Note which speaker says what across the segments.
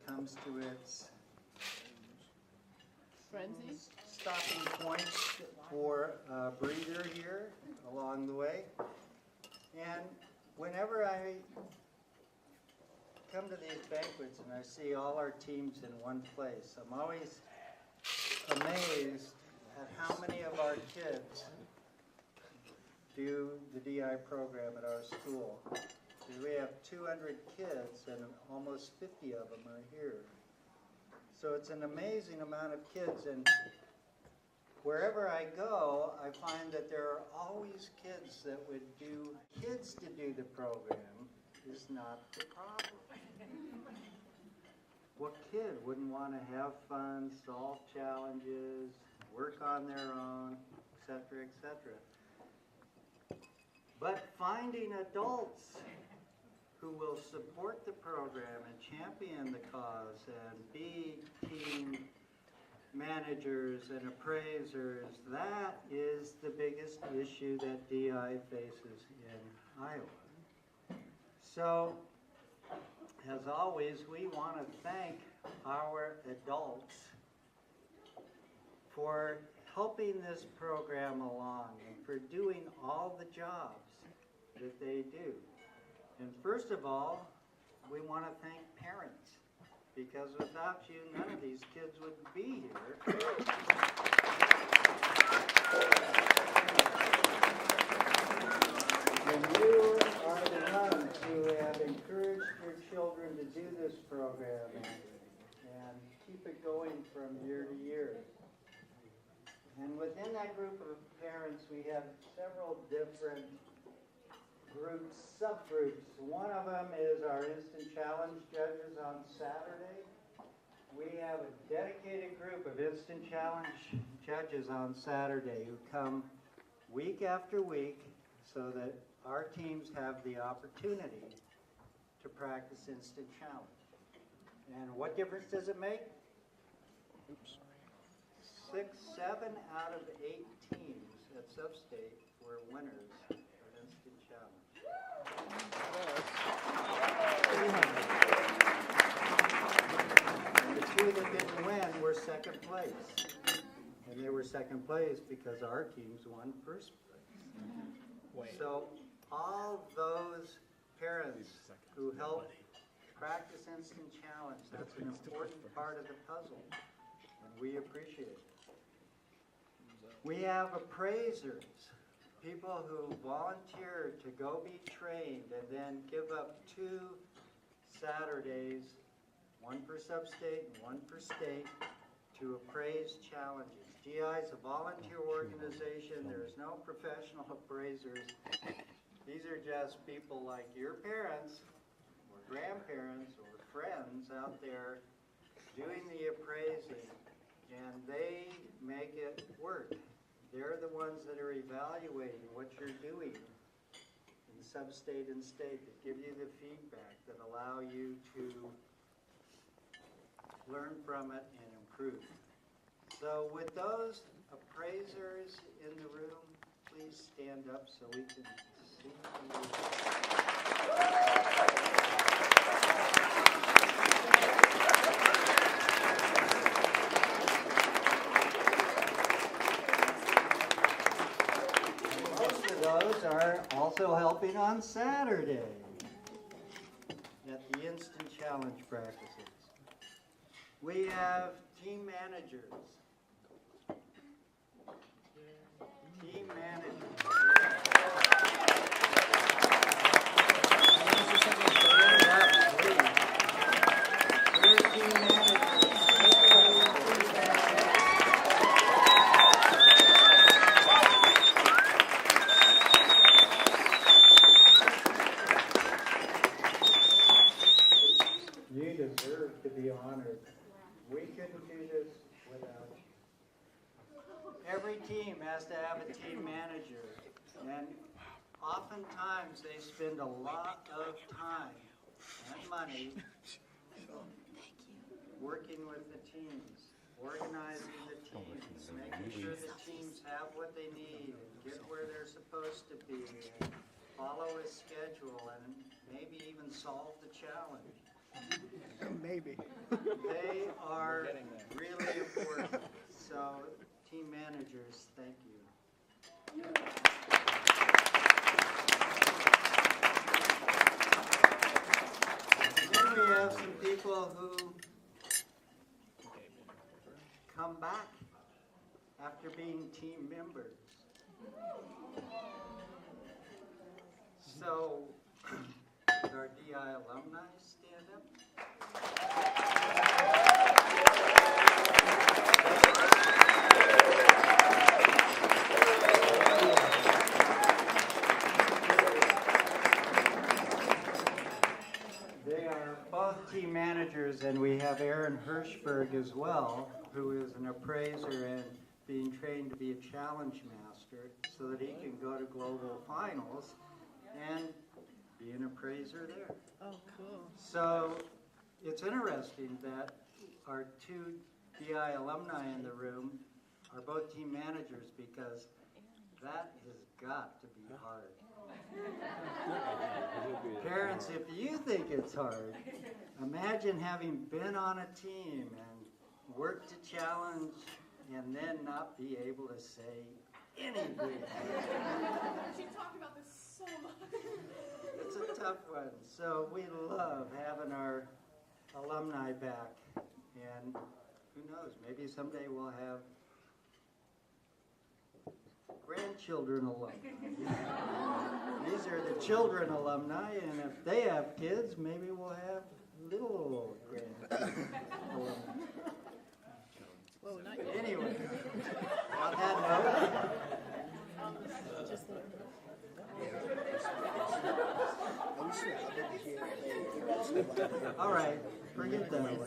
Speaker 1: Comes to its
Speaker 2: Frenzy?
Speaker 1: stopping point for a breather here along the way. And whenever I come to these banquets and I see all our teams in one place, I'm always amazed at how many of our kids do the DI program at our school. We have 200 kids and almost 50 of them are here. So it's an amazing amount of kids, and wherever I go, I find that there are always kids that would do, kids to do the program is not the problem. What kid wouldn't want to have fun, solve challenges, work on their own, etc., etc.? But finding adults who will support the program and champion the cause and be team managers and appraisers, that is the biggest issue that DI faces in Iowa. So, as always, we want to thank our adults for helping this program along and for doing all the jobs that they do. And first of all, we want to thank parents, because without you, none of these kids would be here. And you are the ones who have encouraged your children to do this program and keep it going from year to year. And within that group of parents, we have several different groups, subgroups. One of them is our Instant Challenge judges on Saturday. We have a dedicated group of Instant Challenge judges on Saturday who come week after week so that our teams have the opportunity to practice Instant Challenge. And what difference does it make? 6, 7 out of 8 teams at Substate were winners of Instant Challenge. And the two that didn't win were second place. And they were second place because our teams won first place. So all those parents who help practice Instant Challenge, that's an important part of the puzzle. And we appreciate it. We have appraisers, people who volunteer to go be trained and then give up 2 Saturdays, one for Substate and one for state, to appraise challenges. DI is a volunteer organization. There's no professional appraisers. These are just people like your parents or grandparents or friends out there doing the appraising, and they make it work. They're the ones that are evaluating what you're doing in Substate and state, that give you the feedback, that allow you to learn from it and improve. So with those appraisers in the room, please stand up so we can see you. Those are also helping on Saturday at the Instant Challenge practices. We have team managers. Team managers. We're team managers. You deserve to be honored. We couldn't do this without you. Every team has to have a team manager, and oftentimes they spend a lot of time and money working with the teams. organizing the teams, making sure the teams have what they need and get where they're supposed to be, and follow a schedule, and maybe even solve the challenge.
Speaker 2: Maybe.
Speaker 1: They are really important. So, team managers, thank you. And then we have some people who come back after being team members. So, would our DI alumni stand up? They are both team managers, and we have Aaron Hirschberg as well, who is an appraiser and being trained to be a challenge master so that he can go to global finals and be an appraiser there.
Speaker 2: Oh, cool.
Speaker 1: So it's interesting that our two DI alumni in the room are both team managers, because that has got to be hard. Parents, if you think it's hard, imagine having been on a team and worked to challenge and then not be able to say anything.
Speaker 3: She talked about this so much.
Speaker 1: It's a tough one. So we love having our alumni back. And who knows, maybe someday we'll have grandchildren alumni. These are the children alumni, and if they have kids, maybe we'll have little grandchildren alumni.
Speaker 2: Whoa, not yet.
Speaker 1: Anyway, on that note,
Speaker 2: Just the.
Speaker 1: all right, forget that one.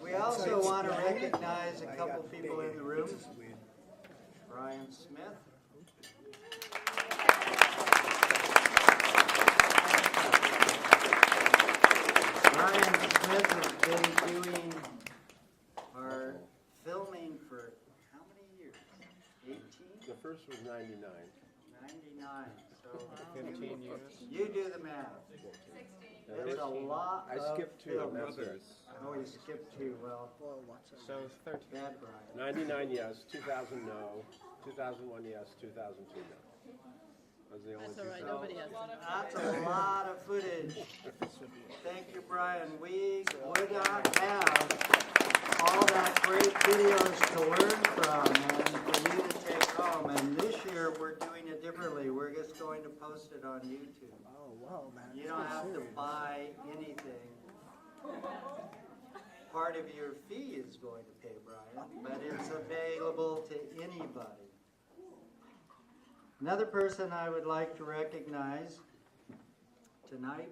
Speaker 1: We also want to recognize a couple people in the room. Brian Smith. Brian Smith has been doing our filming for how many years? 18?
Speaker 4: The first was 99.
Speaker 1: 99. So
Speaker 5: 15 years.
Speaker 1: you do the math. It's a lot
Speaker 4: I
Speaker 1: of
Speaker 4: skipped two.
Speaker 1: film.
Speaker 4: That's it.
Speaker 1: Oh, you skipped two. Well,
Speaker 5: So 13.
Speaker 1: bad Brian.
Speaker 4: 99 yes, 2000 no, 2001 yes, 2002 no. Those are the only
Speaker 2: That's all
Speaker 4: two.
Speaker 2: right.
Speaker 1: So,
Speaker 2: Nobody has.
Speaker 1: that's a lot of footage. Thank you, Brian. We would not have all that great videos to learn from and for you to take home. And this year we're doing it differently. We're just going to post it on YouTube.
Speaker 2: Oh, wow, man.
Speaker 1: You don't have to buy anything. Part of your fee is going to pay, Brian, but it's available to anybody. Another person I would like to recognize tonight.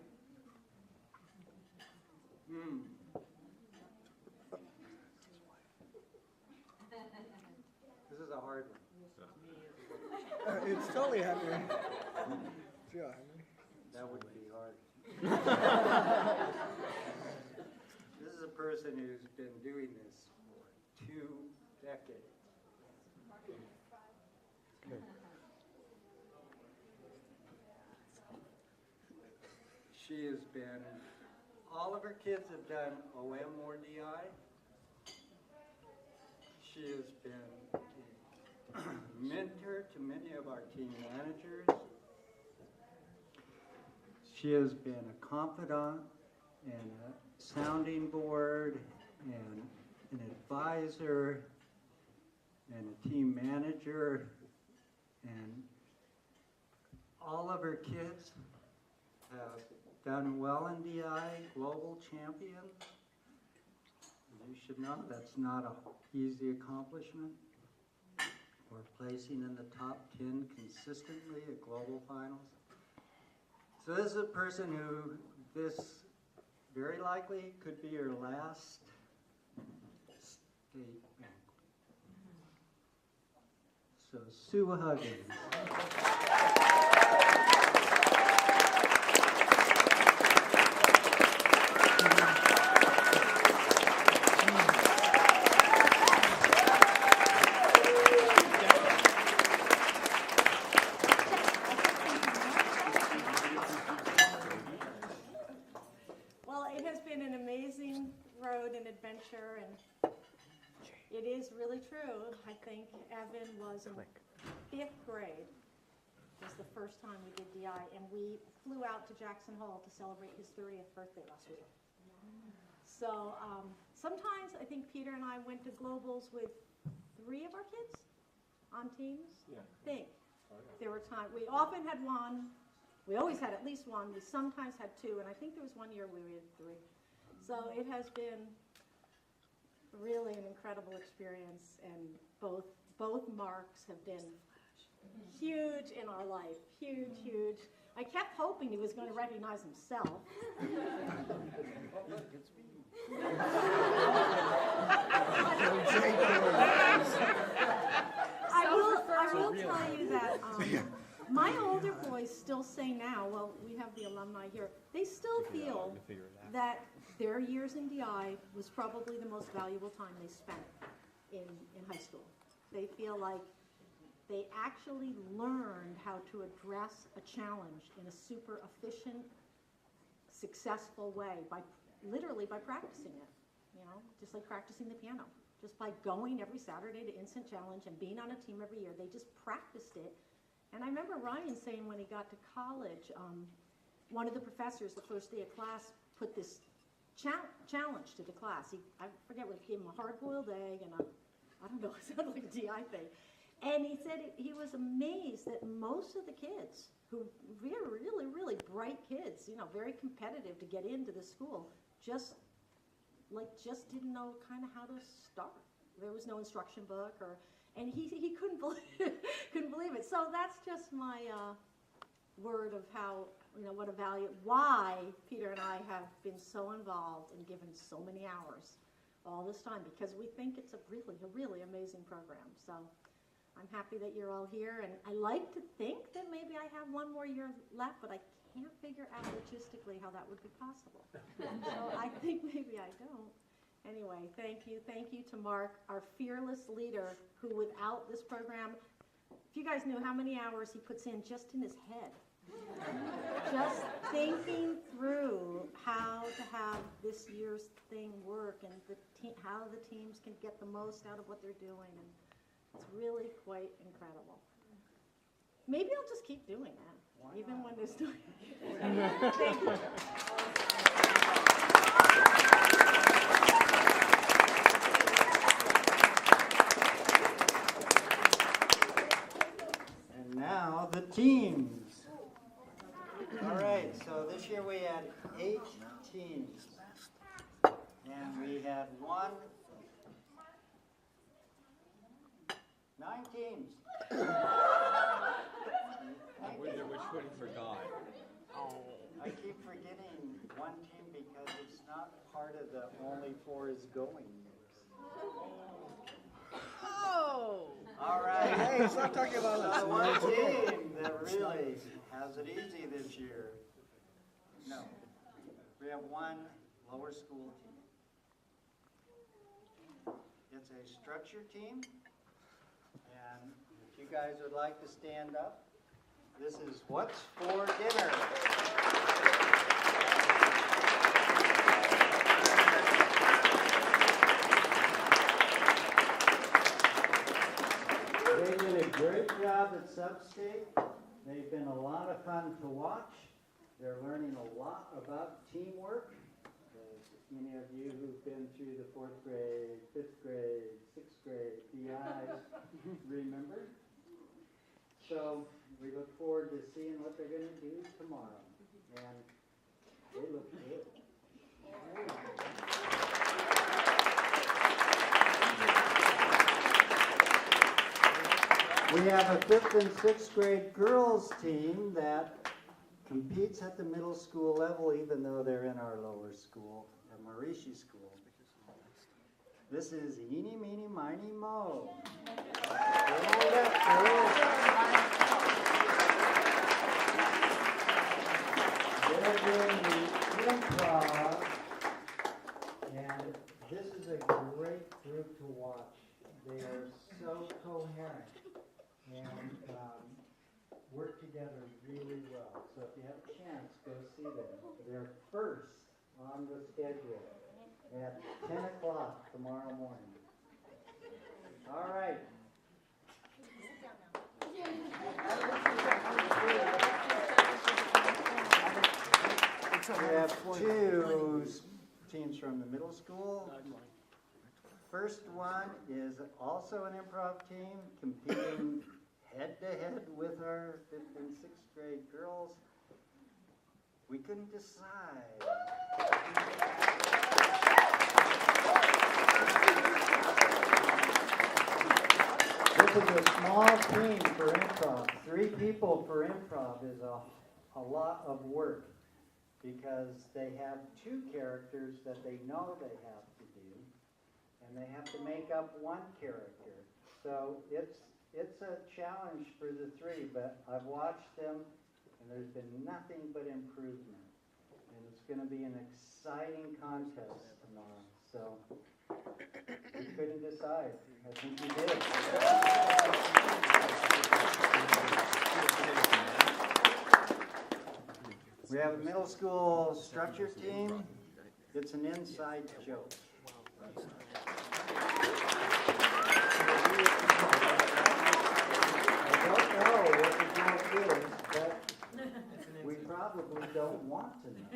Speaker 1: This is a hard one.
Speaker 2: It's totally Henry. Yeah, Henry.
Speaker 1: That would be hard. This is a person who's been doing this for 2 decades. She has been, all of her kids have done OM or DI. She has been a mentor to many of our team managers. She has been a confidant and a sounding board and an advisor and a team manager, and all of her kids have done well in DI, global champions. You should know that's not an easy accomplishment. We're placing in the top 10 consistently at global finals. So this is a person who this very likely could be her last state banquet. So Sue Huggins.
Speaker 6: an adventure, and it is really true. I think Evan was in 5th grade. Was the first time we did DI, and we flew out to Jackson Hole to celebrate his 30th birthday last week. So sometimes I think Peter and I went to globals with 3 of our kids on teams.
Speaker 4: Yeah.
Speaker 6: I think there were times we often had 1. We always had at least 1. We sometimes had 2, and I think there was one year where we had 3. So it has been really an incredible experience, and both marks have been huge in our life. Huge, huge. I kept hoping he was going to recognize himself. I will tell you that my older boys still say now, well, we have the alumni here, they still feel that their years in DI was probably the most valuable time they spent in high school. They feel like they actually learned how to address a challenge in a super efficient, successful way literally by practicing it, just like practicing the piano. Just by going every Saturday to Instant Challenge and being on a team every year, they just practiced it. And I remember Ryan saying when he got to college, one of the professors the first day of class put this challenge to the class. I forget what, he gave him a hard-boiled egg and I don't know, it sounded like a DI thing. And he said he was amazed that most of the kids who were really, really bright kids, very competitive to get into the school, just didn't know kind of how to start. There was no instruction book, and he couldn't believe it. So that's just my word of how, what a value, why Peter and I have been so involved and given so many hours all this time, because we think it's a really amazing program. So I'm happy that you're all here, and I like to think that maybe I have 1 more year left, but I can't figure out logistically how that would be possible. So I think maybe I don't. Anyway, thank you to Mark, our fearless leader, who without this program, if you guys knew how many hours he puts in just in his head, just thinking through how to have this year's thing work and how the teams can get the most out of what they're doing. And it's really quite incredible. Maybe I'll just keep doing that, even when there's no. Thank you.
Speaker 1: And now the teams. All right, so this year we had 8 teams. And we had 9 teams.
Speaker 5: Which one forgot?
Speaker 1: I keep forgetting 1 team because it's not part of the only 4 is going years.
Speaker 2: Oh!
Speaker 1: All right.
Speaker 2: Hey, stop talking about
Speaker 1: So
Speaker 2: us.
Speaker 1: the 1 team that really has it easy this year. No. We have 1 lower school team. It's a structure team. And if you guys would like to stand up, this is What's for Dinner. They did a great job at Substate. They've been a lot of fun to watch. They're learning a lot about teamwork. As any of you who've been through the 4th grade, 5th grade, 6th grade, DI, remember. So we look forward to seeing what they're going to do tomorrow. And they look good. We have a 5th and 6th grade girls team that competes at the middle school level, even though they're in our lower school, at Marishi School. This is Eeny, Meeny, Miny, Mo. They're doing the improv, and this is a great group to watch. They are so coherent and work together really well. So if you have a chance, go see them. They're first on the schedule. at 10 o'clock tomorrow morning. All right. We have two teams from the middle school. First one is also an improv team competing head-to-head with our 5th and 6th grade girls. We couldn't decide. This is a small team for improv. 3 people for improv is a lot of work because they have 2 characters that they know they have to do, and they have to make up 1 character. So it's a challenge for the 3, but I've watched them, and there's been nothing but improvement. And it's going to be an exciting contest tomorrow. So we couldn't decide. I think we did. We have a middle school structure team. It's an inside joke. I don't know what the joke is, but we probably don't want to know.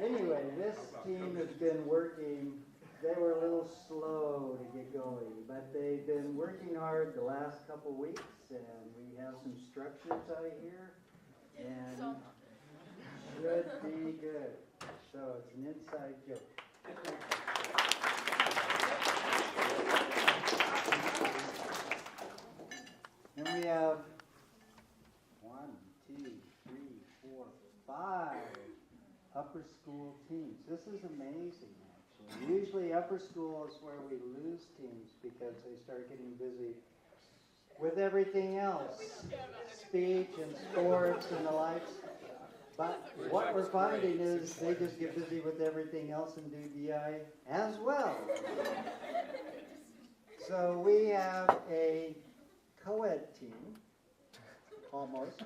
Speaker 1: Anyway, this team has been working. They were a little slow to get going, but they've been working hard the last couple weeks, and we have some structures out here, and should be good. So it's an inside joke. And we have 1, 2, 3, 4, 5 upper school teams. This is amazing, actually. Usually upper school is where we lose teams because they start getting busy with everything else, speech and sports and the likes. But what we're finding is they just get busy with everything else and do DI as well. So we have a co-ed team, almost.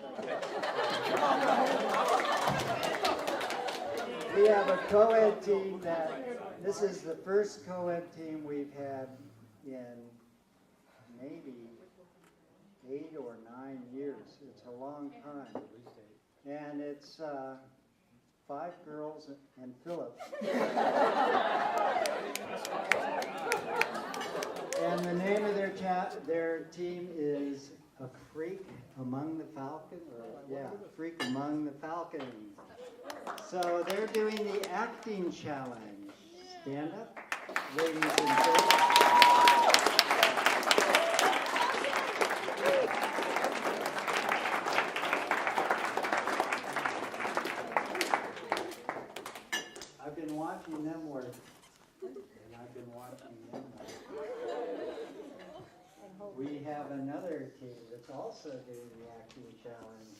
Speaker 1: We have a co-ed team this is the first co-ed team we've had in maybe 8 or 9 years. It's a long time. And it's 5 girls and Philip. And the name of their team is A Freak Among the Falcons. Freak Among the Falcons. So they're doing the acting challenge. Stand up, ladies and gentlemen. I've been watching them work, and I've been watching them work. We have another team that's also doing the acting challenge,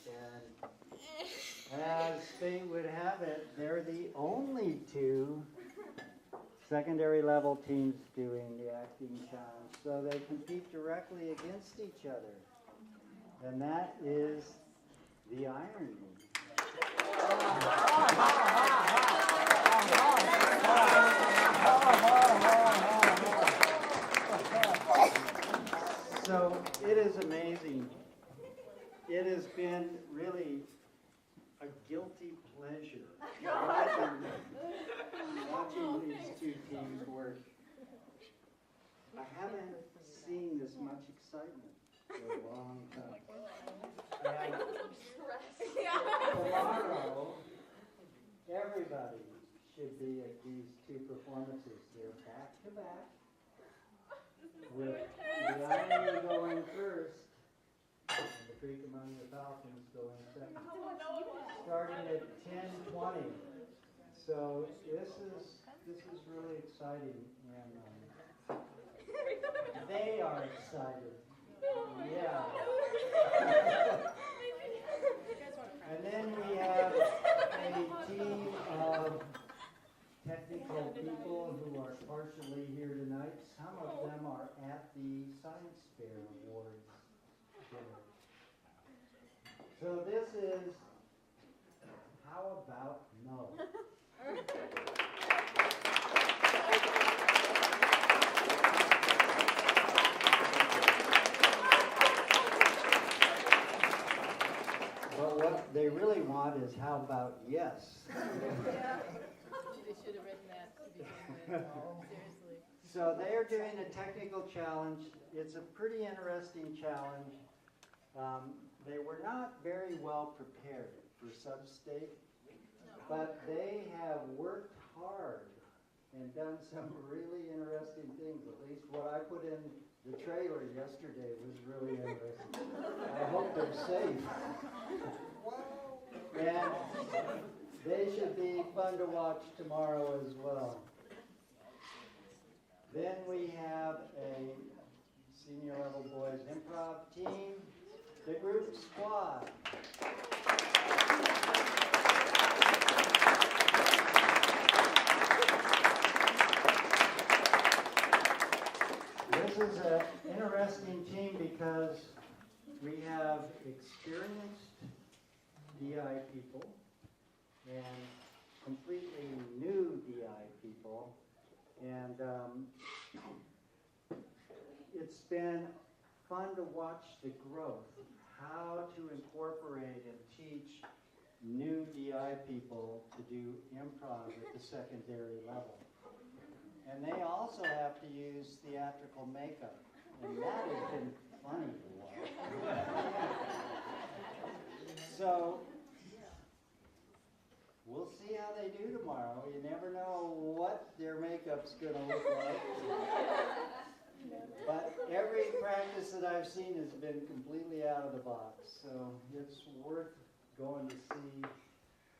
Speaker 1: and as fate would have it, they're the only 2 secondary level teams doing the acting challenge, so they compete directly against each other, and that is the irony. So it is amazing. It has been really a guilty pleasure watching these 2 teams work. I haven't seen this much excitement for a long time. And tomorrow, everybody should be at these 2 performances. They're back to back, with the irony going first, and the Freak Among the Falcons going second. Starting at 10:20. So this is really exciting, and they are excited. Yeah. And then we have a team of technical people who are partially here tonight. Some of them are at the Science Fair Awards dinner. So this is How About No?
Speaker 3: Yeah. They should have written that to begin with. Seriously.
Speaker 1: So they are doing a technical challenge. It's a pretty interesting challenge. They were not very well prepared for sub-state, but they have worked hard and done some really interesting things. At least what I put in the trailer yesterday was really interesting. I hope they're safe. And they should be fun to watch tomorrow as well. Then we have a senior level boys improv team, the group squad. This is an interesting team because we have experienced DI people and completely new DI people, and it's been fun to watch the growth, how to incorporate and teach new DI people to do improv at the secondary level. And they also have to use theatrical makeup, and that has been funny to watch. So, we'll see how they do tomorrow. You never know what their makeup's going to look like. But every practice that I've seen has been completely out of the box, so it's worth going to see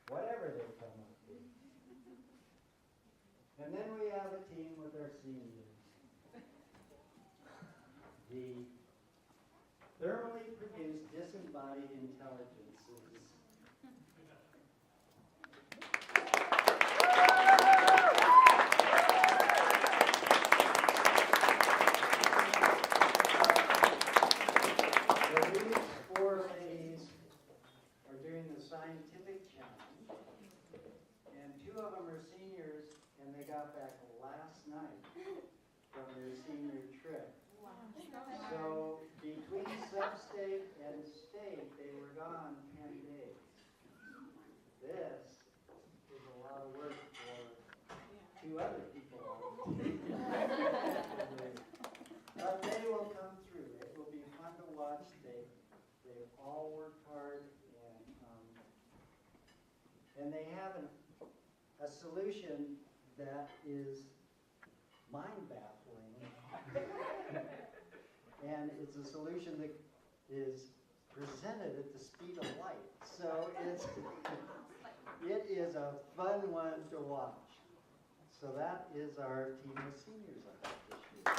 Speaker 1: whatever they come up with. And then we have a team with our seniors. The thermally produced disembodied intelligences. So these 4 ladies are doing the scientific challenge, and 2 of them are seniors, and they got back last night from their senior trip. So between sub-state and state, they were gone 10 days. This is a lot of work for 2 other people on the team. But they will come through. It will be fun to watch. They've all worked hard, and they have a solution that is mind-baffling. And it's a solution that is presented at the speed of light. So it is a fun one to watch. So that is our team of seniors I have this year.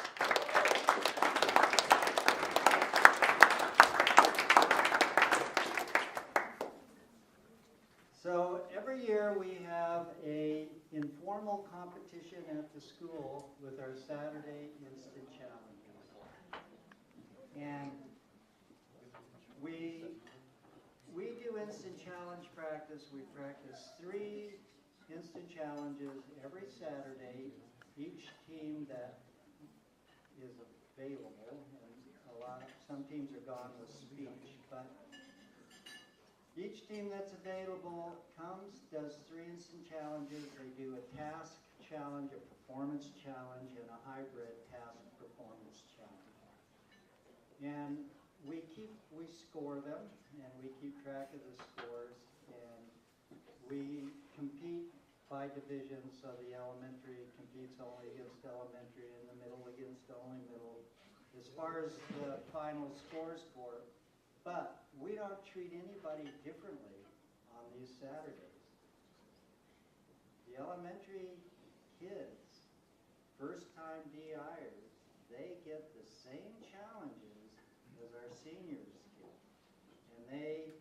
Speaker 1: So every year we have a informal competition at the school with our Saturday instant challenges. And we do instant challenge practice. We practice 3 instant challenges every Saturday. Each team that is available, and some teams are gone with speech, but each team that's available comes, does 3 instant challenges. They do a task challenge, a performance challenge, and a hybrid task performance challenge. And we score them, and we keep track of the scores, and we compete by division, so the elementary competes only against elementary, and the middle against only middle, as far as the final scores for it. But we don't treat anybody differently on these Saturdays. The elementary kids, first-time DIers, they get the same challenges as our seniors get. And they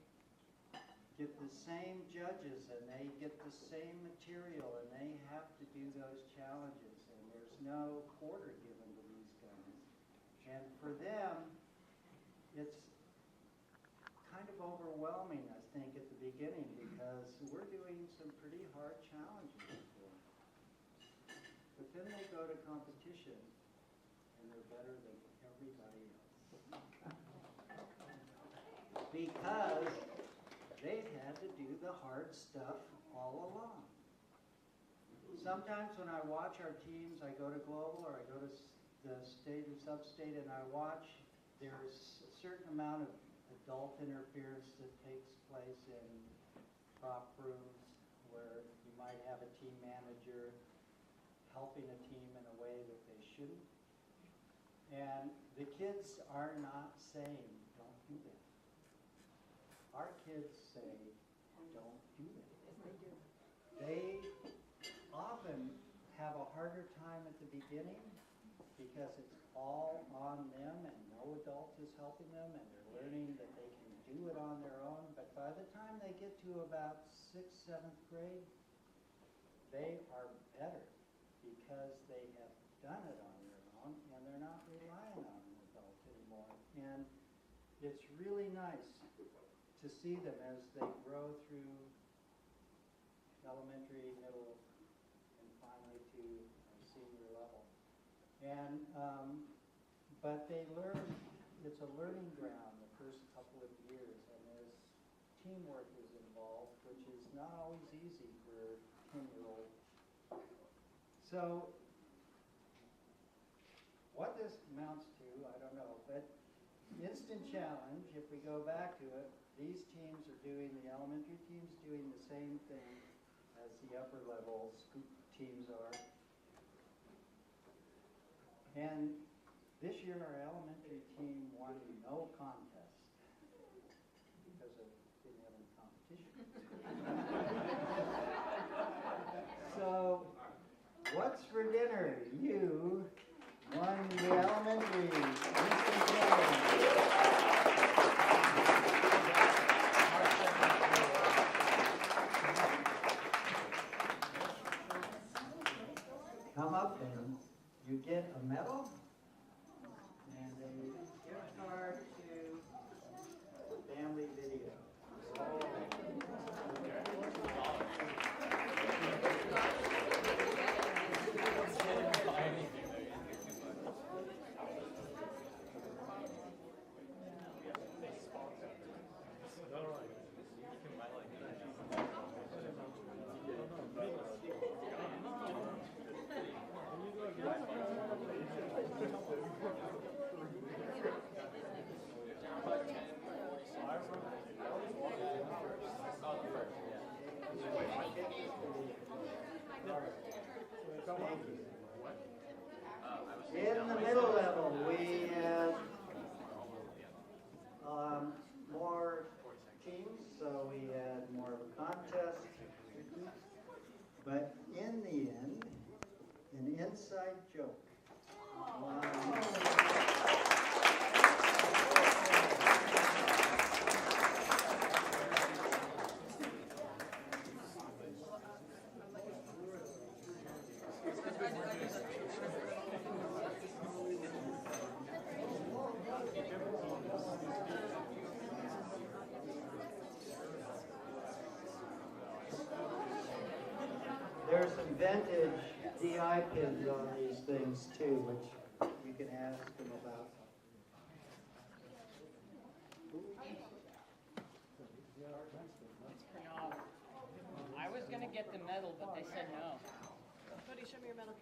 Speaker 1: get the same judges, and they get the same material, and they have to do those challenges. And there's no quarter given to these guys. And for them, it's kind of overwhelming, I think, at the beginning, because we're doing some pretty hard challenges for them. But then they go to competition, and they're better than everybody else. Because they've had to do the hard stuff all all along. Sometimes when I watch our teams, I go to global or I go to the state and sub-state and I watch, there's a certain amount of adult interference that takes place in prop rooms where you might have a team manager helping a team in a way that they shouldn't. And the kids are not saying, don't do that. Our kids say, don't do that.
Speaker 3: Yes, they do.
Speaker 1: They often have a harder time at the beginning because it's all on them and no adult is helping them and they're learning that they can do it on their own. But by the time they get to about 6th, 7th grade, they are better because they have done it on their own and they're not relying on an adult anymore. And it's really nice to see them as they grow through elementary, middle, and finally to senior level. And but they learn, it's a learning ground the first couple of years, and there's teamwork is involved, which is not always easy for 10-year-olds. So what this amounts to, I don't know, but instant challenge, if we go back to it, these teams are doing, the elementary teams doing the same thing as the upper level scoop teams are. And this year our elementary team won no contest because of didn't have any competition. So, what's for dinner? You won the elementary instant challenge. Come up and you get a medal and a gift card to Family Video. In the middle level, we have more teams, so we had more of a contest. But in the end, an inside joke. There's some vintage DI pins on these things too, which you can ask them about.
Speaker 7: No. I was gonna get the medal, but they said no.
Speaker 2: Cody, show me your medal.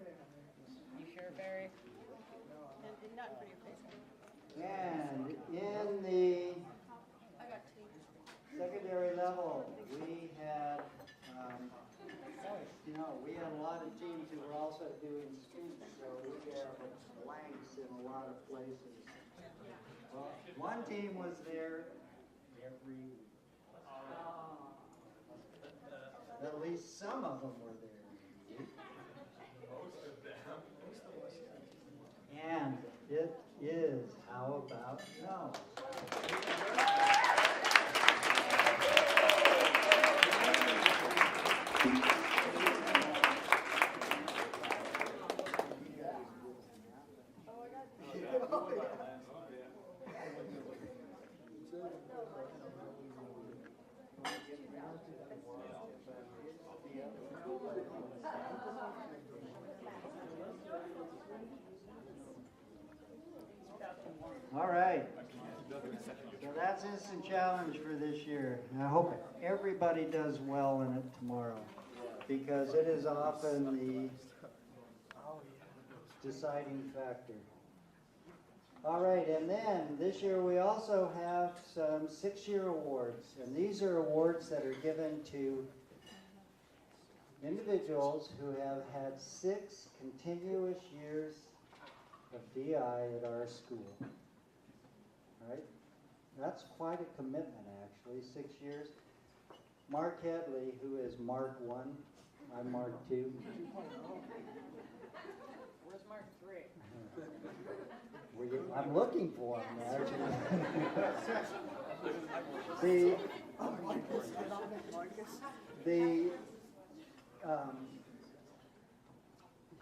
Speaker 7: You sure, Barry?
Speaker 2: And not in front of your face.
Speaker 1: And in the secondary level, we had, we had a lot of teams who were also doing scoops, so we have blanks in a lot of places. Well, one team was there every week. At least some of them were there every week. And it is, how about no? All right. So that's instant challenge for this year. And I hope everybody does well in it tomorrow, because it is often the deciding factor. All right, and then this year we also have some 6-year awards, and these are awards that are given to individuals who have had 6 continuous years of DI at our school. All right? That's quite a commitment, actually, 6 years. Mark Headley, who is Mark 1, I'm Mark 2.
Speaker 7: Where's Mark 3?
Speaker 1: I'm looking for him, actually.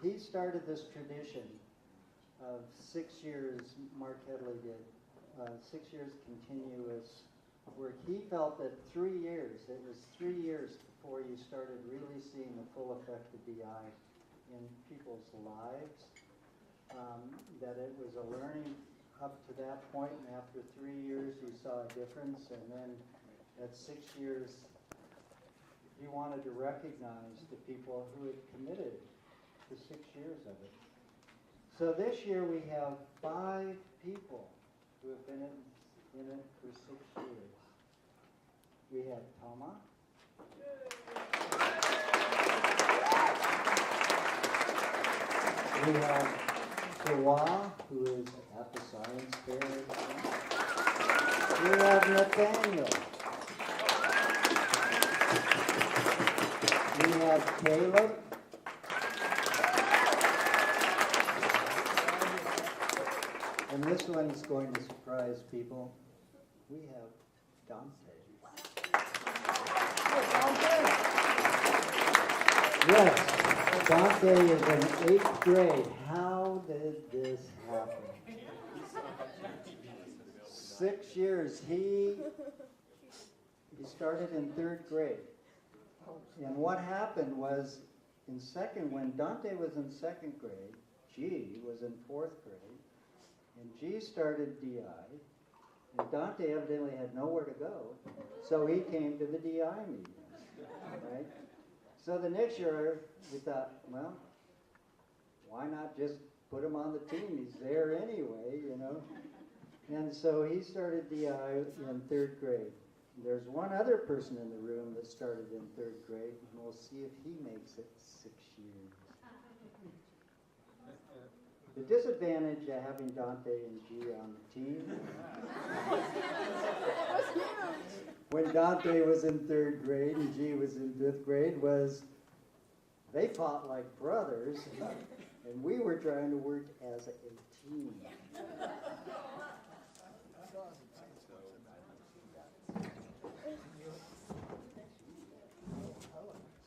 Speaker 1: He started this tradition of 6 years, Mark Headley did, 6 years continuous, where he felt that 3 years, it was 3 years before you started really seeing the full effect of DI in people's lives. That it was a learning up to that point, and after 3 years you saw a difference, and then at 6 years he wanted to recognize the people who had committed to 6 years of it. So this year we have 5 people who have been in it for 6 years. We have Toma. We have Kawa, who is at the science fair. We have Nathaniel. We have Caleb. And this one is going to surprise people. We have Dante. Yes. Dante is in 8th grade. How did this happen? 6 years. He started in 3rd grade. And what happened was, when Dante was in 2nd grade, G was in 4th grade, and G started DI, and Dante evidently had nowhere to go, so he came to the DI meetings, right? So the next year, we thought, well, why not just put him on the team? He's there anyway, you know. And so he started DI in 3rd grade. There's one other person in the room that started in 3rd grade, and we'll see if he makes it 6 years. The disadvantage of having Dante and G on the team, when Dante was in 3rd grade and G was in 5th grade, was they fought like brothers, and we were trying to work as a team.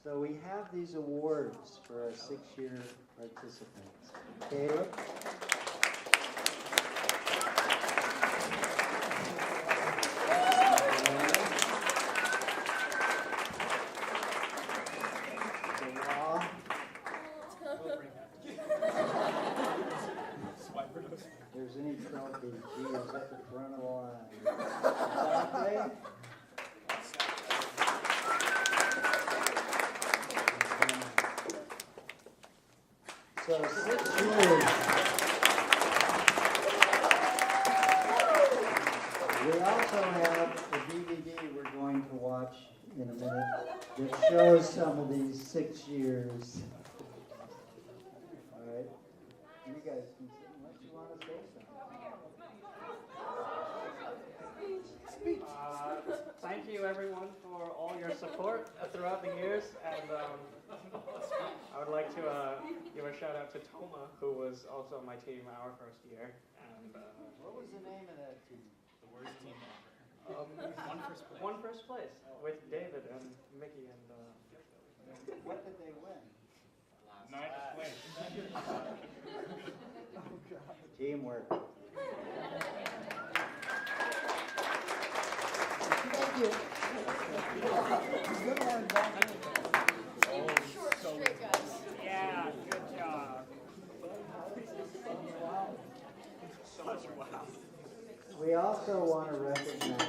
Speaker 1: So we have these awards for our 6-year participants. Caleb? There's any trophy, G is at the front of the line. Dante? So 6 years. We also have a DVD we're going to watch in a minute that shows some of these 6 years. All right. You guys can sit unless you want to say something.
Speaker 8: Thank you, everyone, for all your support throughout the years, and I would like to give a shout out to Toma, who was also on my team our first year. And
Speaker 1: What was the name of that team?
Speaker 5: The worst team ever.
Speaker 8: Won first place with David and Mickey and.
Speaker 1: What did they win?
Speaker 5: 9th place.
Speaker 1: Teamwork.
Speaker 3: Short, straight guys.
Speaker 8: Yeah, good job.
Speaker 1: We also want to recognize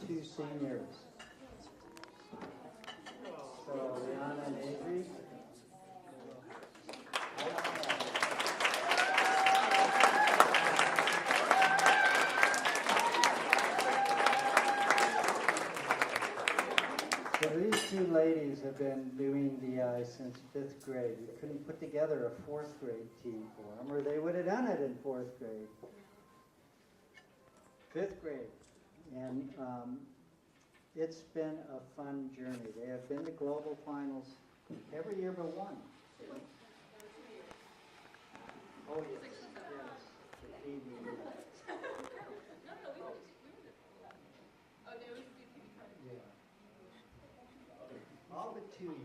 Speaker 1: two seniors. So Liana and Avery. So these two ladies have been doing DI since 5th grade. We couldn't put together a 4th grade team for them, or they would have done it in 4th grade. 5th grade. And it's been a fun journey. They have been to global finals every year but one. Oh, yes. Yes. Yeah. All but 2 years.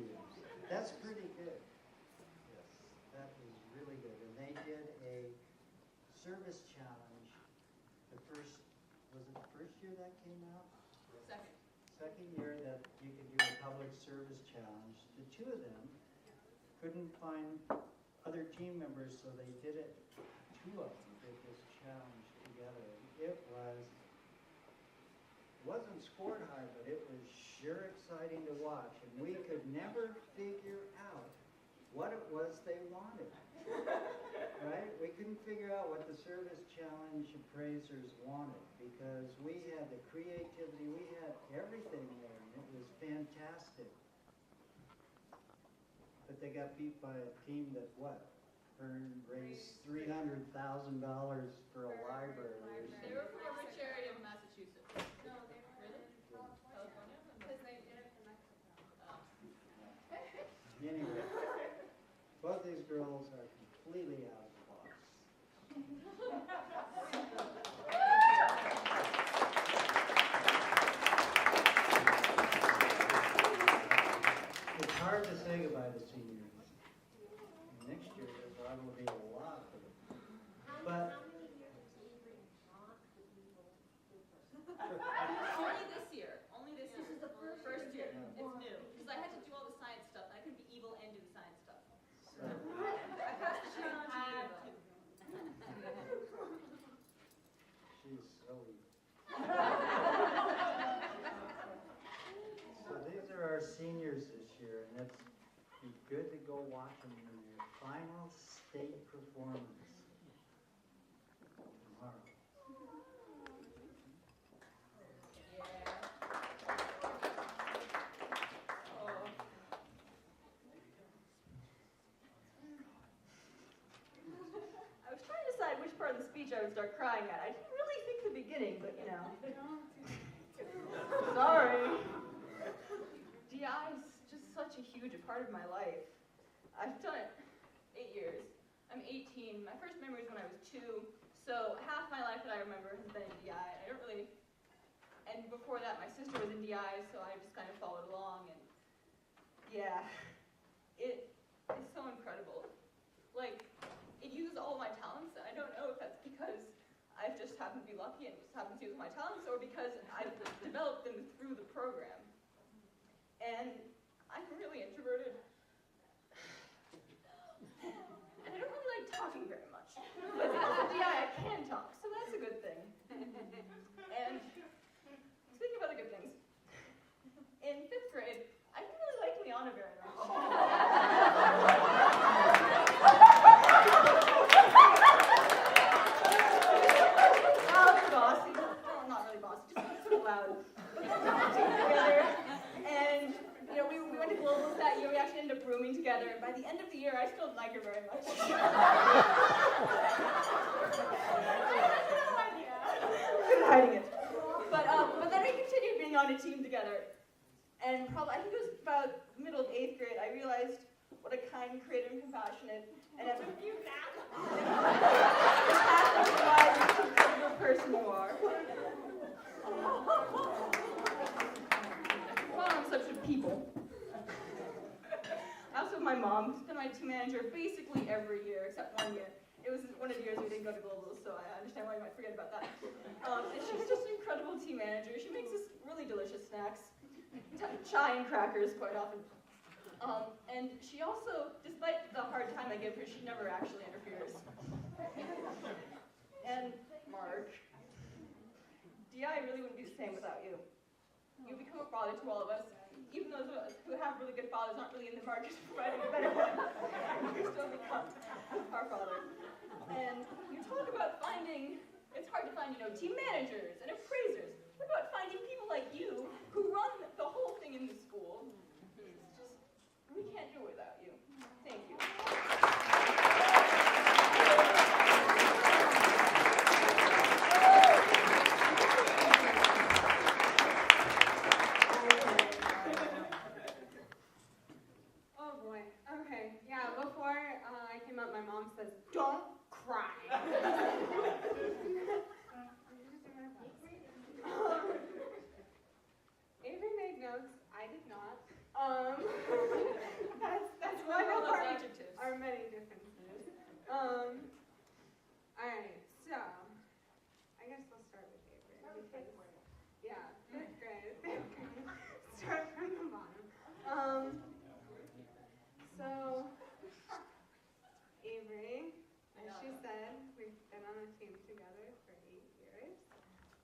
Speaker 1: That's pretty good. Yes, that is really good. And they did a service challenge. Was it the first year that came out?
Speaker 3: Second.
Speaker 1: Second year that you could do a public service challenge. The two of them couldn't find other team members, so they did it. Two of them did this challenge together. It wasn't scored high, but it was sure exciting to watch. And we could never figure out what it was they wanted. Right? We couldn't figure out what the service challenge appraisers wanted because we had the creativity, we had everything there, and it was fantastic. But they got beat by a team that raised $300,000 for a library.
Speaker 3: They were from a charity of Massachusetts. No, they were really? California? Because they did it in Mexico.
Speaker 1: Anyway, both these girls are completely out of the box. It's hard to say goodbye to seniors. Next year there probably will be a lot of them. But
Speaker 3: Only this year. Only this year. This is the first year. It's new. Because I had to do all the science stuff. I couldn't be evil and do the science stuff. I passed the challenge.
Speaker 1: she's so So these are our seniors this year, and it's be good to go watch them in their final state performance tomorrow.
Speaker 9: I was trying to decide which part of the speech I would start crying at. I didn't really think the beginning, but you know. Sorry. DI is just such a huge part of my life. I've done it 8 years. I'm 18. My first memory is when I was 2, so half my life that I remember has been in DI. I don't really, and before that my sister was in DI, so I just kind of followed along, and yeah, it is so incredible. Like, it uses all my talents, and I don't know if that's because I've just happened to be lucky and just happened to use my talents, or because I've developed them through the program. And I'm really introverted. And I don't really like talking very much. But because of DI, I can talk, so that's a good thing. And speaking of other good things, in 5th grade, I didn't really like Liana very much. Bossy. Well, not really bossy, just sort of loud. Together. And, you know, we went to globals that year. We actually ended up rooming together. And by the end of the year, I still didn't like her very much. I had no idea. Good hiding it. But then we continued being on a team together. And probably, I think it was about the middle of 8th grade, I realized what a kind, creative, and compassionate, and compassionate person you are. Well, I'm such a people. I also have my mom, who's been my team manager basically every year, except 1 year. It was one of the years we didn't go to globals, so I understand why you might forget about that. And she's just an incredible team manager. She makes us really delicious snacks. Chai and crackers quite often. And she also, despite the hard time I give her, she never actually interferes. And Mark, DI really wouldn't be the same without you. You become a father to all of us. Even those of us who have really good fathers aren't really in the market for providing a better one. You still become our father. And you talk about finding, it's hard to find, team managers and appraisers. What about finding people like you who run the whole thing in the school? It's just, we can't do it without you. Thank you.
Speaker 10: Oh boy. Okay. Yeah, before I came up, my mom says, don't cry. Avery made notes. I did not. That's one of our many differences. Alright, so I guess we'll start with Avery. Yeah, fifth grade. Start from the bottom. So Avery, as she said, we've been on a team together for 8 years.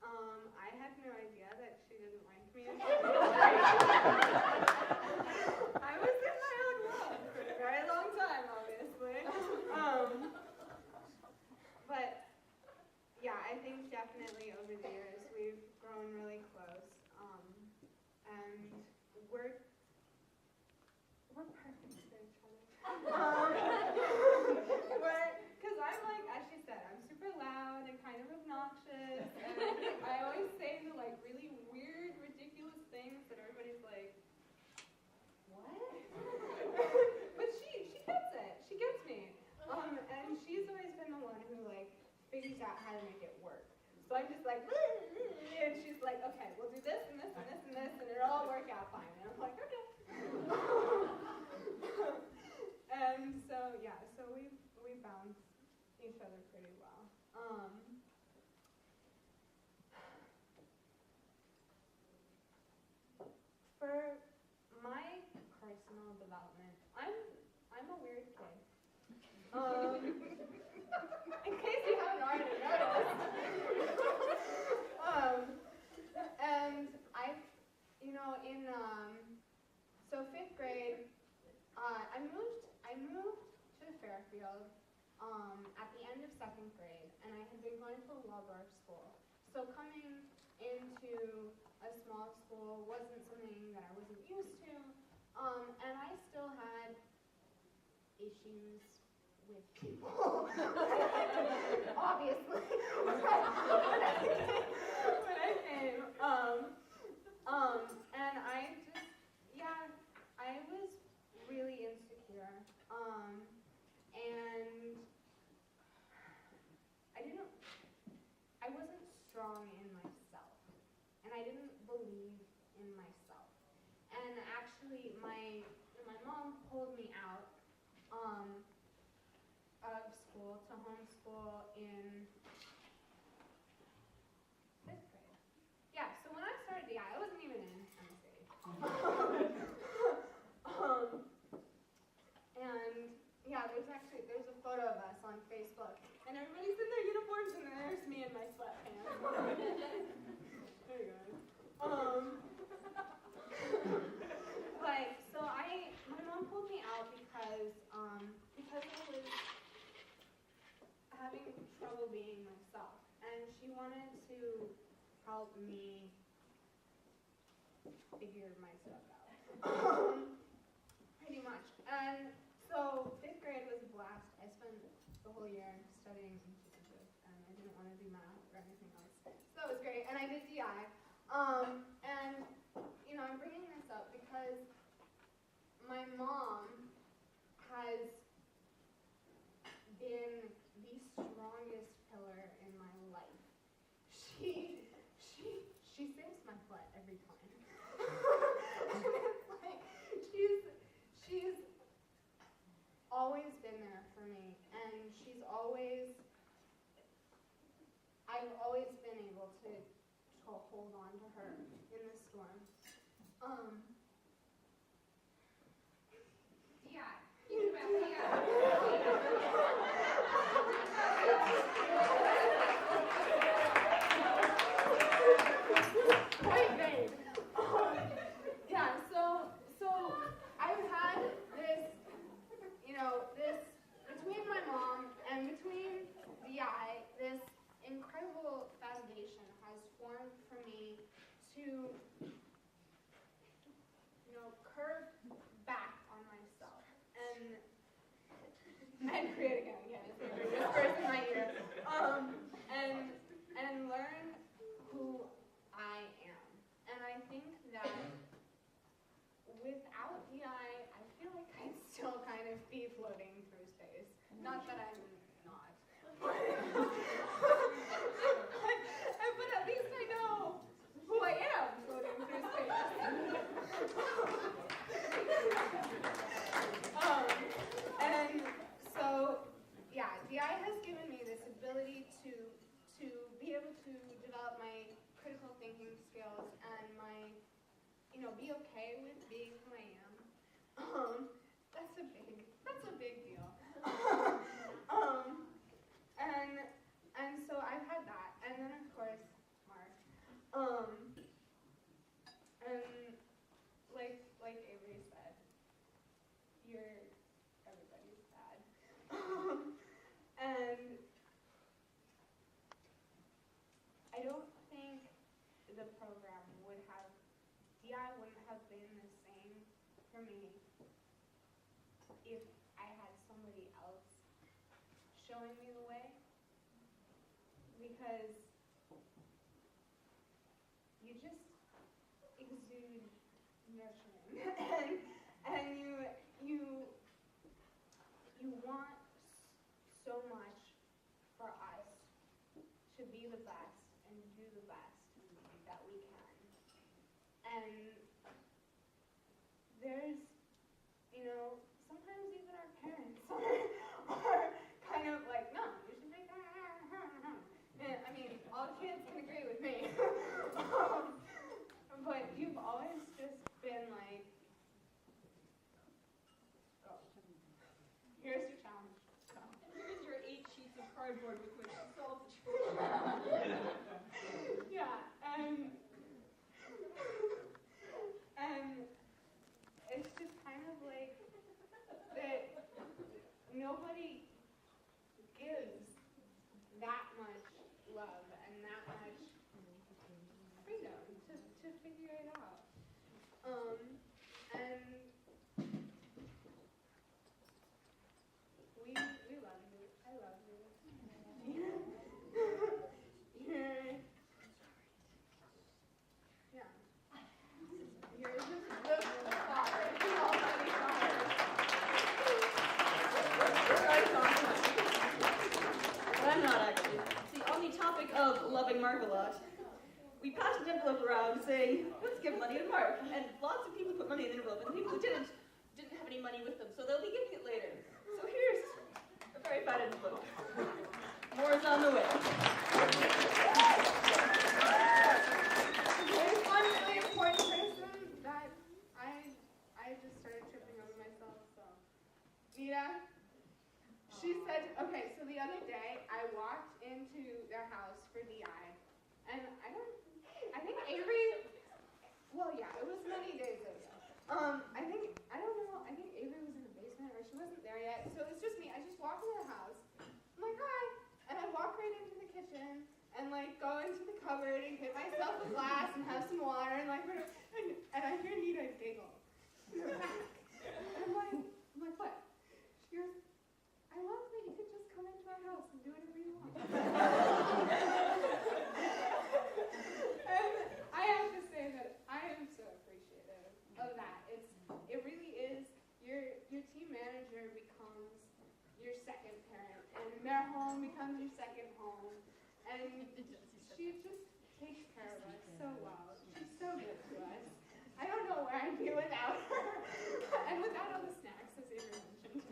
Speaker 10: I had no idea that she didn't like me until I was in my own world for a very long time, obviously. But yeah, I think definitely over the years we've grown really close. And we're perfect for each other. Because I'm like, as she said, I'm super loud and kind of obnoxious, and I always say the really weird, ridiculous things that everybody's like, what? But she gets it. She gets me. And she's always been the one who figures out how to make it work. So I'm just like, and she's like, okay, we'll do this and this and this and this, and it'll all work out fine. And I'm like, okay. And so yeah, so we bounce each other pretty well. For my personal development, I'm a weird kid. In case you haven't already noticed. And so 5th grade, I moved to Fairfield at the end of 2nd grade, and I had been going to a Waldorf school. So coming into a small school wasn't something that I wasn't used to, and I still had issues with people, obviously, when I came. And I was really insecure, and I wasn't strong in myself, and I didn't believe in myself. And actually, my mom pulled me out of school to homeschool in 5th grade. Yeah, so when I started DI, I wasn't even in MSAE. And yeah, there's a photo of us on Facebook, and everybody's in their uniforms, and there's me in my sweatpants. There you go. So my mom pulled me out because I was having trouble being myself, and she wanted to help me figure my stuff out. Pretty much. And so 5th grade was a blast. I spent the whole year studying English, and I didn't want to do math or anything else. So that was great. And I did DI. And I'm bringing this up because my mom has been the strongest pillar in my life. She saves my butt every time. And it's she's always been there for me, and I've always been able to hold on to her in the storm. Great grade. and create again, it's like whispers in my ear, and learn who I am. And I think that without DI, I feel like I'd still kind of be floating through space. Not that I'm not. But at least I know who I am floating through space. And so, yeah, DI has given me this ability to be able to develop my critical thinking skills and my, be okay with being who I am. That's a big deal. And so I've had that, and then of course Mark, and like Avery said, you're everybody's dad, and I don't think the program would have, DI wouldn't have been the same for me if I had somebody else showing me the way, because you just exude nurturing, and you want so much for us to be the best and do the best that we can. And there's, sometimes even our parents are kind of like, no, you should make that. I mean, all kids can agree with me. But you've always just been like, go. Here's your challenge. Go.
Speaker 3: And here's your 8 sheets of cardboard with which to solve the challenge.
Speaker 10: Yeah, and it's just kind of like that nobody gives that much love and that much freedom to figure it out. And we love you. I love you. You're just the father.
Speaker 3: But I'm not actually. See, on the topic of loving Mark a lot, we passed an envelope around saying, let's give money to Mark. And lots of people put money in the envelope, and the people who didn't have any money with them, so they'll be giving it later. So here's a very fat envelope. More is on the way.
Speaker 10: There's one really important person that I just started tripping over myself, so. Nita, she said, okay, so the other day I walked into their house for DI, and I think Avery, well, yeah, it was many days ago. I think Avery was in the basement, or she wasn't there yet, so it's just me. I just walked into the house, I'm like, hi, and I walk right into the kitchen, and like go into the cupboard and get myself a glass and have some water, and like, and I hear Nita giggle in the back, and I'm like, what? She goes, I love that you could just come into our house and do whatever you want. And I have to say that I am so appreciative of that. It really is, your team manager becomes your second parent, and their home becomes your second home. And she just takes care of us so well. She's so good to us. I don't know where I'd be without her. And without all the snacks, as Avery mentioned.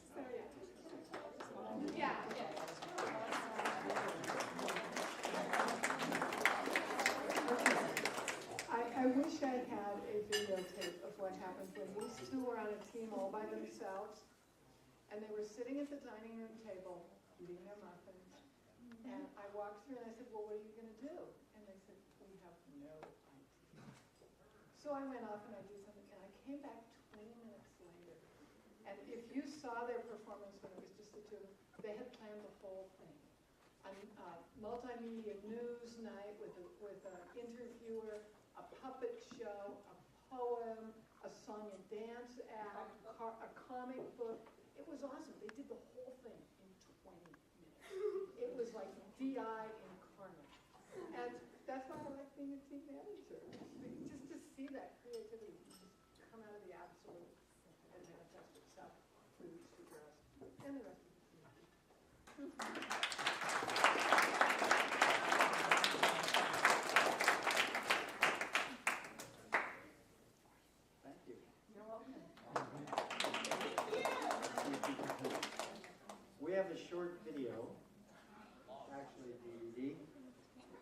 Speaker 10: So yeah.
Speaker 11: I wish I had a videotape of what happened when these two were on a team all by themselves, and they were sitting at the dining room table eating their muffins, and I walked through and I said, well, what are you going to do? And they said, we have no idea. So I went off and I did something, and I came back 20 minutes later, and if you saw their performance when it was just the two, they had planned the whole thing. A multimedia news night with an interviewer, a puppet show, a poem, a song and dance act, a comic book. It was awesome. They did the whole thing in 20 minutes. It was like DI incarnate. And that's why I like being a team manager. Just to see that creativity just come out of the absolute and manifest itself through these two girls and the rest of the team.
Speaker 1: Thank you.
Speaker 11: You're welcome.
Speaker 1: We have a short video, actually DVD,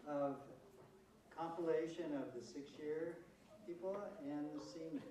Speaker 1: of compilation of the 6-year people and the seamen.